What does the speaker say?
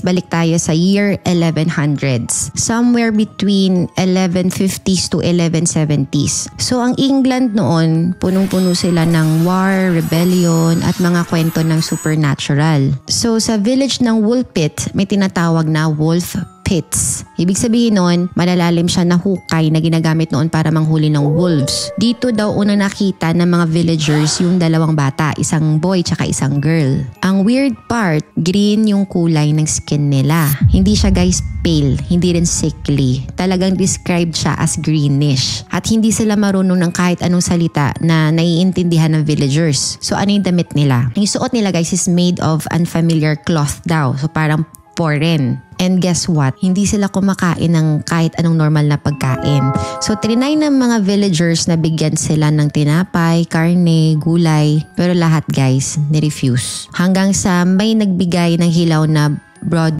balik tayo sa year 1100s. Somewhere between 1150s to 1170s. So ang England noon, punong-puno sila ng war, rebellion, at mga kwento ng supernatural. So sa village ng Woolpit, may tinatawag na wolf pits. Ibig sabihin nun, malalalim siya na hukay na ginagamit noon para manghuli ng wolves. Dito daw unang nakita ng mga villagers yung dalawang bata, isang boy tsaka isang girl. Ang weird part, green yung kulay ng skin nila. Hindi siya guys pale, hindi rin sickly. Talagang described siya as greenish. At hindi sila marunong ng kahit anong salita na naiintindihan ng villagers. So ano yung damit nila? Yung suot nila guys is made of unfamiliar cloth daw. So parang foreign. And guess what? Hindi sila kumakain ng kahit anong normal na pagkain. So, trinay ng mga villagers na bigyan sila ng tinapay, karne, gulay. Pero lahat guys, nirefuse. Hanggang sa may nagbigay ng hilaw na broad